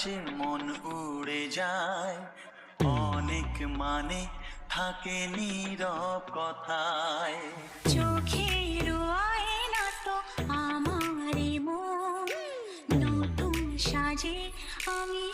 বাতাসে মন উড়ে যায়, অনেক মানে থাকে নীরব কথায়। চোখের আয়না তো আমারই মন, নতুন সাজে আমি